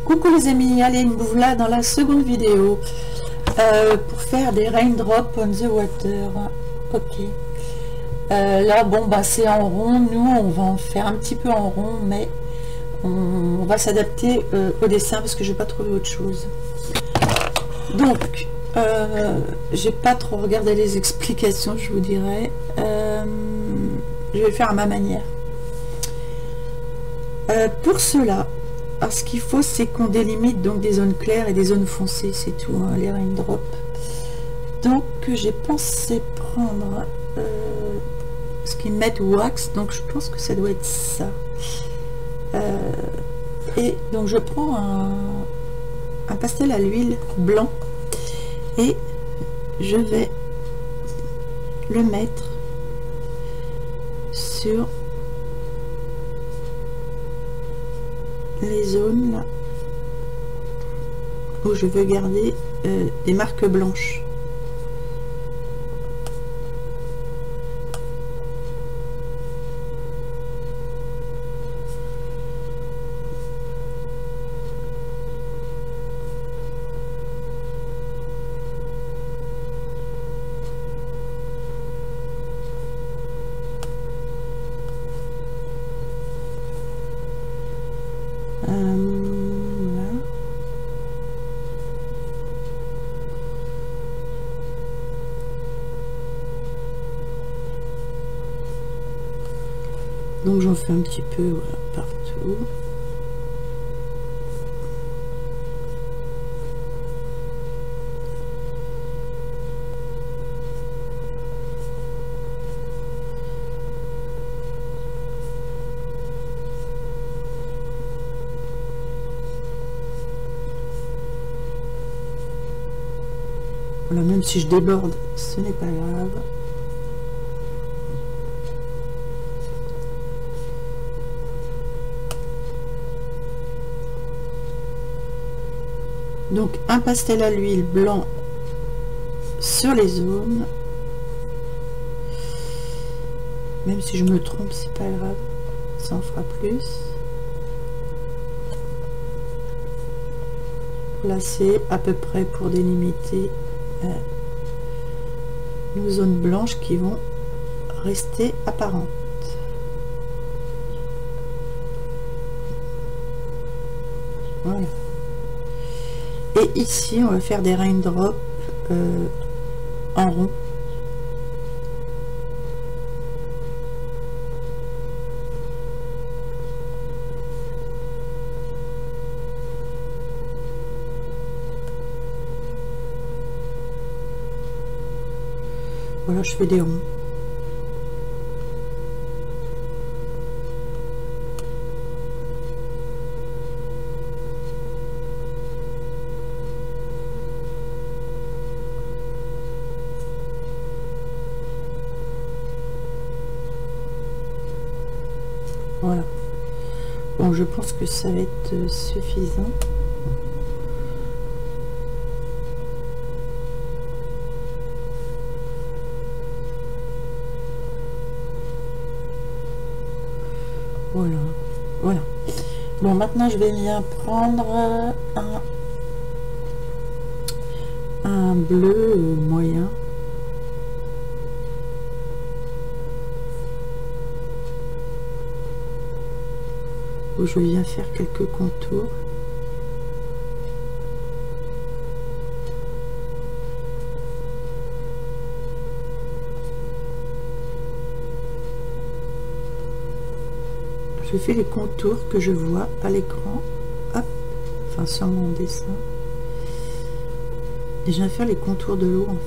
Coucou les amis, allez, me voilà dans la seconde vidéo pour faire des raindrops on the water. Ok. Là, bon, bah c'est en rond. Nous, on va en faire un petit peu en rond, mais on va s'adapter au dessin parce que je vais pas trouver autre chose. Donc, j'ai pas trop regardé les explications, je vous dirais. Je vais faire à ma manière. Pour cela, alors, ce qu'il faut, c'est qu'on délimite donc des zones claires et des zones foncées, c'est tout, hein, les raindrops. Donc, j'ai pensé prendre ce qu'ils mettent wax, donc je pense que ça doit être ça. Et donc, je prends un pastel à l'huile blanc et je vais le mettre sur les zones là où je veux garder des marques blanches. Donc j'en fais un petit peu, voilà, partout. Voilà, même si je déborde, ce n'est pas grave. Donc un pastel à l'huile blanc sur les zones. Même si je me trompe, c'est pas grave, ça en fera plus. Là c'est à peu près pour délimiter nos zones blanches qui vont rester apparentes. Voilà. Et ici, on va faire des raindrops en rond. Voilà, je fais des ronds. Voilà. Bon, je pense que ça va être suffisant. Voilà. Voilà. Bon, maintenant, je vais bien prendre un bleu moyen. Où je viens faire quelques contours. Je fais les contours que je vois à l'écran, hop, enfin sur mon dessin. Et je viens faire les contours de l'eau en fait.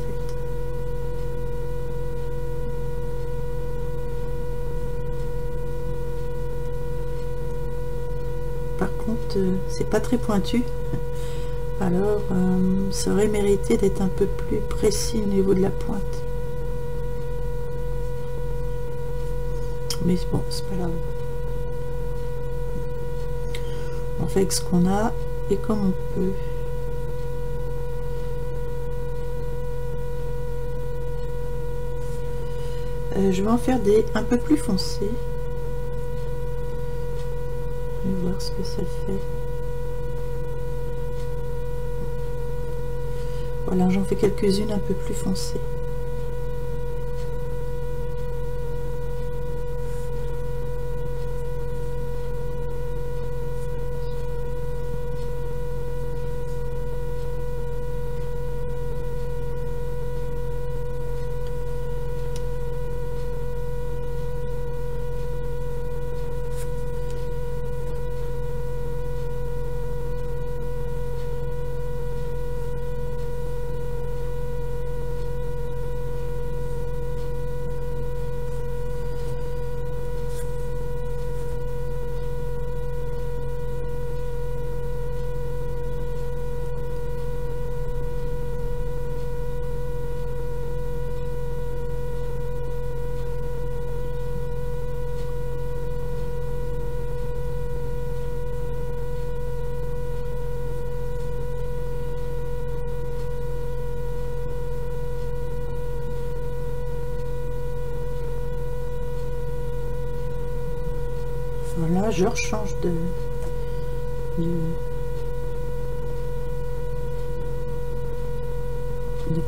Par contre, c'est pas très pointu, alors ça aurait mérité d'être un peu plus précis au niveau de la pointe. Mais bon, c'est pas grave. On fait avec ce qu'on a et comme on peut. Je vais en faire des un peu plus foncés. Je vais voir ce que ça fait. Voilà, j'en fais quelques-unes un peu plus foncées. Voilà, je rechange de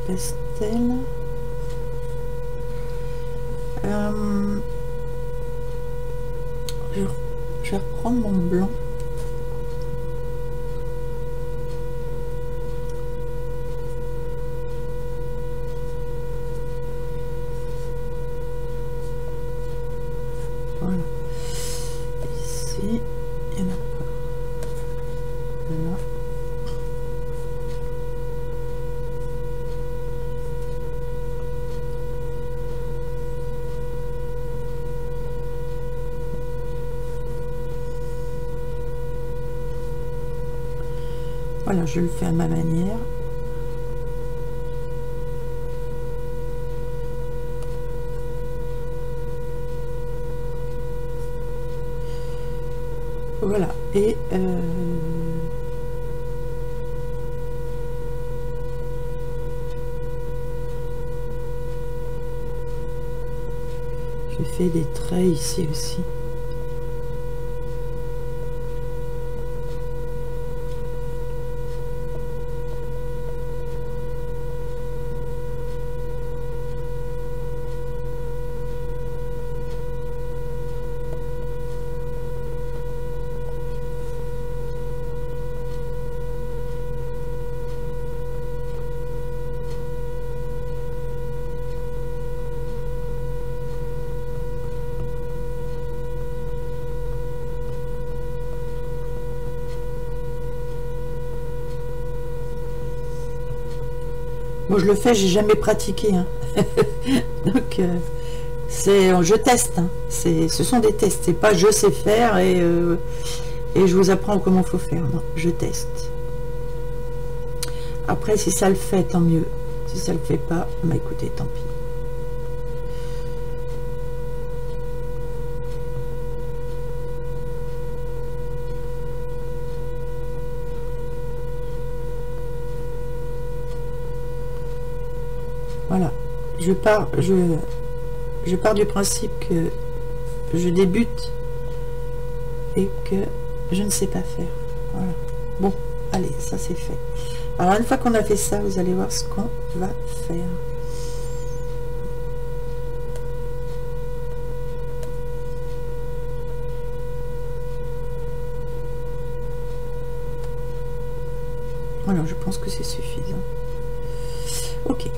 pastel. Je vais reprendre mon blanc. Voilà. Ici, il n'y en a pas. Là. Voilà, je le fais à ma manière. Voilà, et je fais des traits ici aussi. Bon, je le fais, j'ai jamais pratiqué, hein. Donc je teste, hein. Ce sont des tests, c'est pas je sais faire et je vous apprends comment il faut faire. Non, je teste. Après, si ça le fait, tant mieux. Si ça le fait pas, bah écoutez, tant pis. Voilà, je pars du principe que je débute et que je ne sais pas faire. Voilà. Bon, allez, ça c'est fait. Alors une fois qu'on a fait ça, vous allez voir ce qu'on va faire. Voilà, je pense que c'est suffisant. Ok.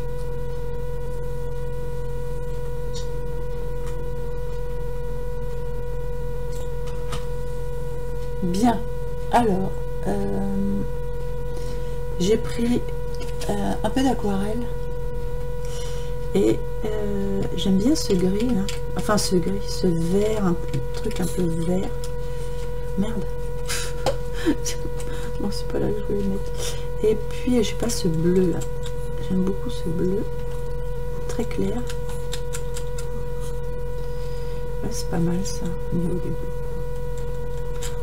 Bien, alors j'ai pris un peu d'aquarelle et j'aime bien ce gris là. Enfin ce gris, ce vert, un truc un peu vert. Merde. Bon, c'est pas là que je voulais mettre. Et puis je sais pas, ce bleu là, j'aime beaucoup ce bleu très clair. Ouais, c'est pas mal ça au niveau du bleu.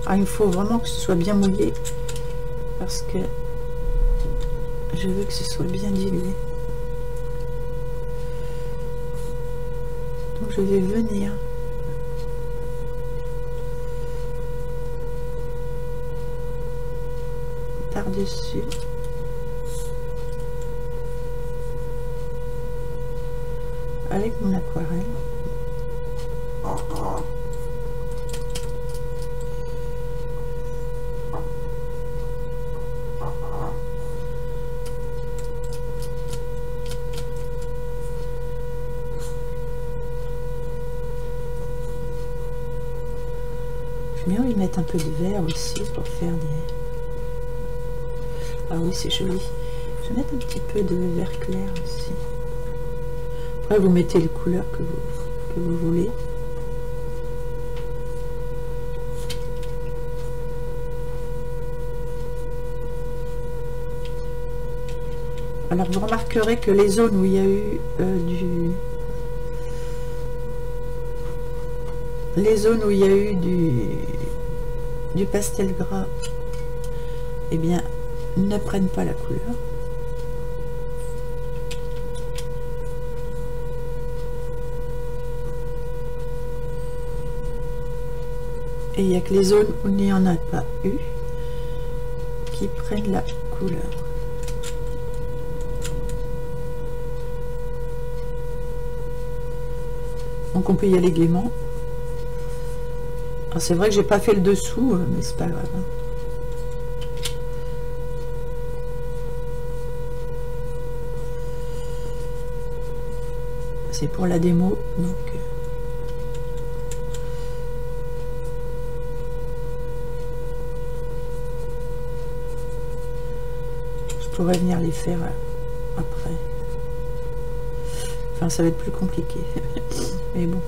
Ah, il faut vraiment que ce soit bien mouillé parce que je veux que ce soit bien dilué. Donc je vais venir par-dessus avec mon aquarelle. J'ai bien envie de mettre un peu de vert aussi pour faire des... Ah oui, c'est joli. Je vais mettre un petit peu de vert clair aussi. Après, vous mettez les couleurs que vous voulez. Alors, vous remarquerez que les zones où il y a eu du pastel gras, eh bien, ne prennent pas la couleur. Et il n'y a que les zones où il n'y en a pas eu qui prennent la couleur. Donc on peut y aller gaiement. C'est vrai que j'ai pas fait le dessous, mais c'est pas grave. C'est pour la démo, donc je pourrais venir les faire après. Enfin, ça va être plus compliqué, mais bon.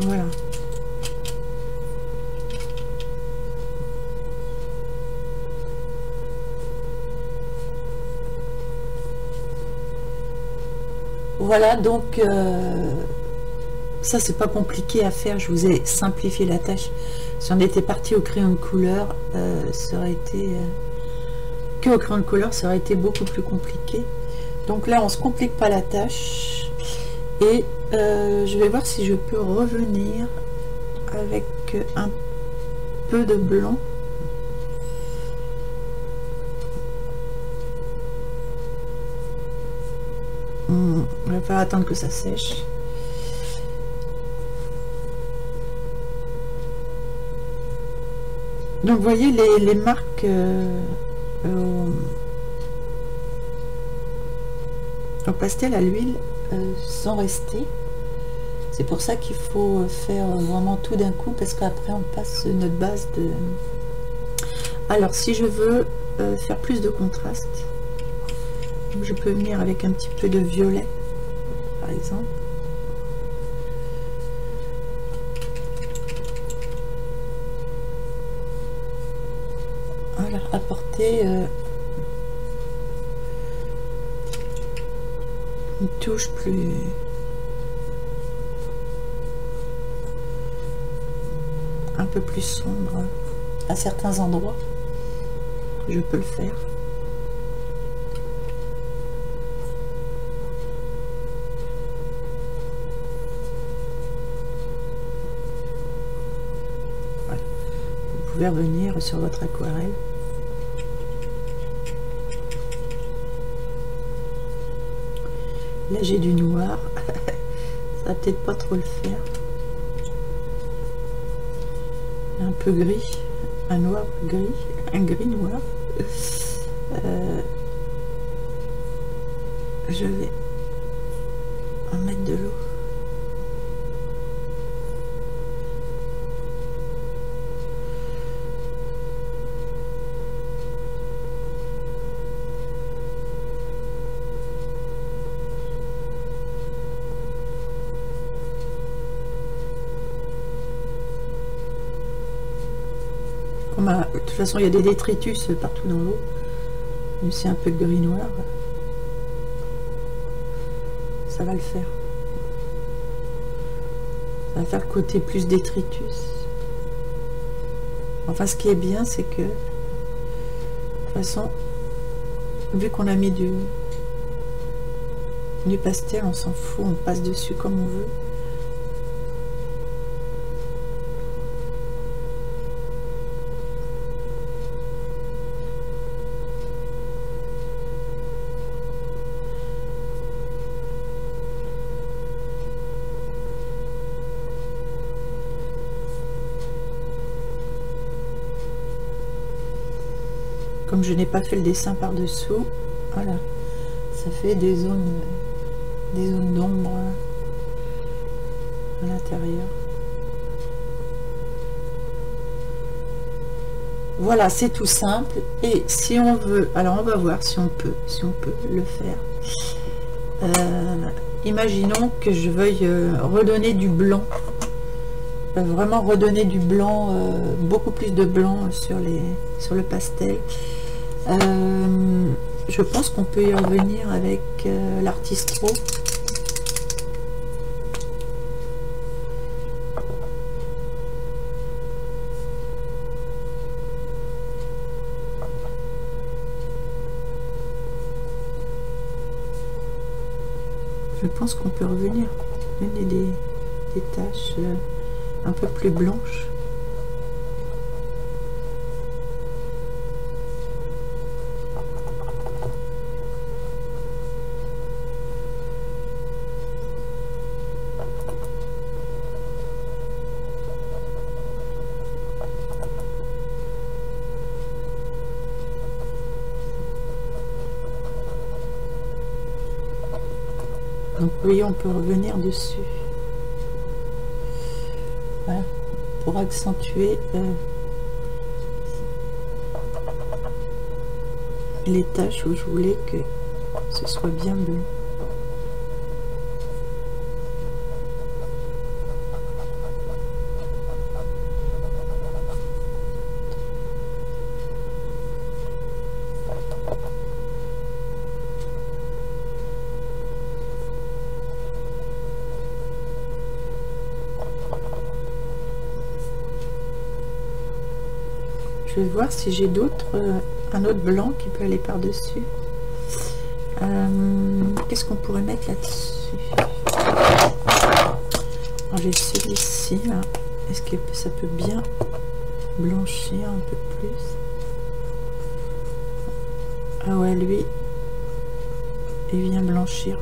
Voilà. Voilà, donc ça c'est pas compliqué à faire, je vous ai simplifié la tâche. Si on était parti au crayon de couleur, ça aurait été au crayon de couleur, ça aurait été beaucoup plus compliqué. Donc là on se complique pas la tâche et je vais voir si je peux revenir avec un peu de blanc. On va falloir attendre que ça sèche. Donc vous voyez les marques au pastel à l'huile sont restées. C'est pour ça qu'il faut faire vraiment tout d'un coup, parce qu'après on passe notre base de... Alors si je veux faire plus de contraste, je peux venir avec un petit peu de violet par exemple. Voilà, apporter une touche plus... un peu plus sombre à certains endroits. Je peux le faire. Voilà. Vous pouvez revenir sur votre aquarelle. Là j'ai du noir, ça va peut-être pas trop le faire. Un peu gris, un noir gris, un gris noir. Je vais en mettre de l'eau. De toute façon, il y a des détritus partout dans l'eau. C'est un peu de gris noir. Ça va le faire. Ça va faire le côté plus détritus. Enfin, ce qui est bien, c'est que de toute façon, vu qu'on a mis du pastel, on s'en fout, on passe dessus comme on veut. Comme je n'ai pas fait le dessin par dessous, voilà, ça fait des zones d'ombre à l'intérieur. Voilà, c'est tout simple. Et si on veut, alors on va voir si on peut le faire. Imaginons que je veuille redonner du blanc, vraiment redonner du blanc, beaucoup plus de blanc sur le pastel. Je pense qu'on peut y revenir avec l'Artistro. Je pense qu'on peut revenir, donner des taches un peu plus blanches. Donc vous voyez, on peut revenir dessus. Voilà, pour accentuer les taches où je voulais que ce soit bien bleu. Je vais voir si j'ai un autre blanc qui peut aller par-dessus. Qu'est-ce qu'on pourrait mettre là-dessus? J'ai celui-ci là. Est-ce que ça peut bien blanchir un peu plus? Ah ouais, lui, il vient blanchir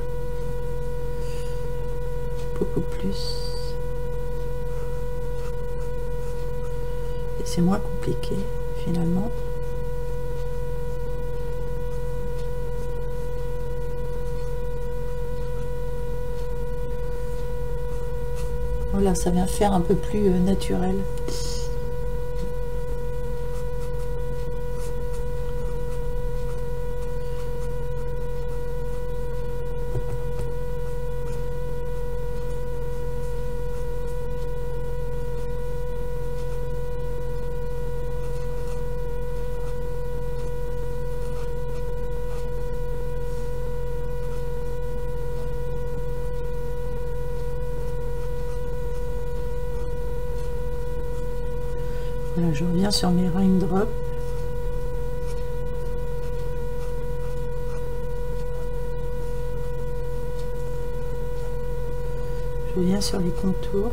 beaucoup plus. Et c'est moins compliqué finalement. Voilà, ça vient faire un peu plus naturel. Voilà, je reviens sur mes raindrops. Je viens sur les contours.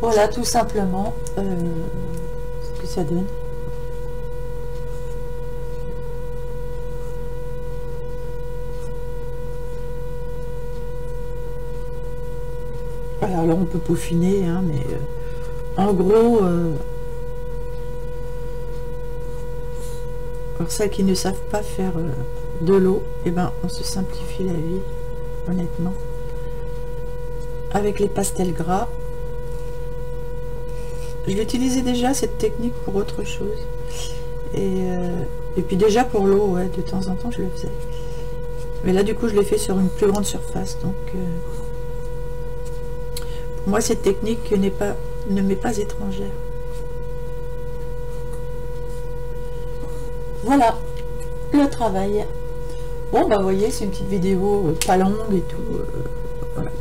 Voilà, tout simplement ce que ça donne. Alors là, on peut peaufiner, hein, mais en gros, pour celles qui ne savent pas faire de l'eau, et ben, on se simplifie la vie, honnêtement, avec les pastels gras. Je l'utilisais déjà cette technique pour autre chose, et puis déjà pour l'eau, ouais, de temps en temps je le faisais, mais là du coup je l'ai fait sur une plus grande surface, donc pour moi cette technique ne m'est pas étrangère. Voilà le travail. Bon bah vous voyez, c'est une petite vidéo pas longue et tout, voilà,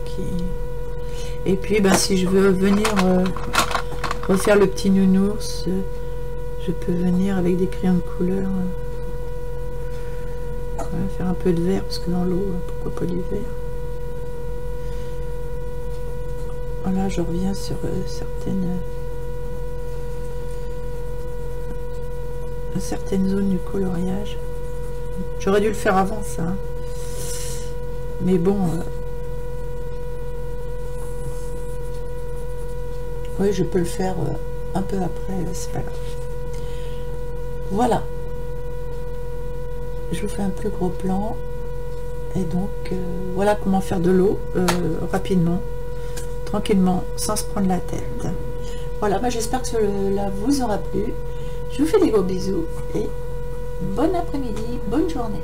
et puis ben si je veux venir refaire le petit nounours, je peux venir avec des crayons de couleur, voilà, faire un peu de vert, parce que dans l'eau, pourquoi pas du vert. Voilà, je reviens sur certaines zones du coloriage. J'aurais dû le faire avant ça, hein. Mais bon, oui, je peux le faire un peu après, c'est pas grave. Voilà, je vous fais un plus gros plan, et donc voilà comment faire de l'eau rapidement, tranquillement, sans se prendre la tête. Voilà, bah, j'espère que cela vous aura plu. Je vous fais des gros bisous et bon après-midi, bonne journée.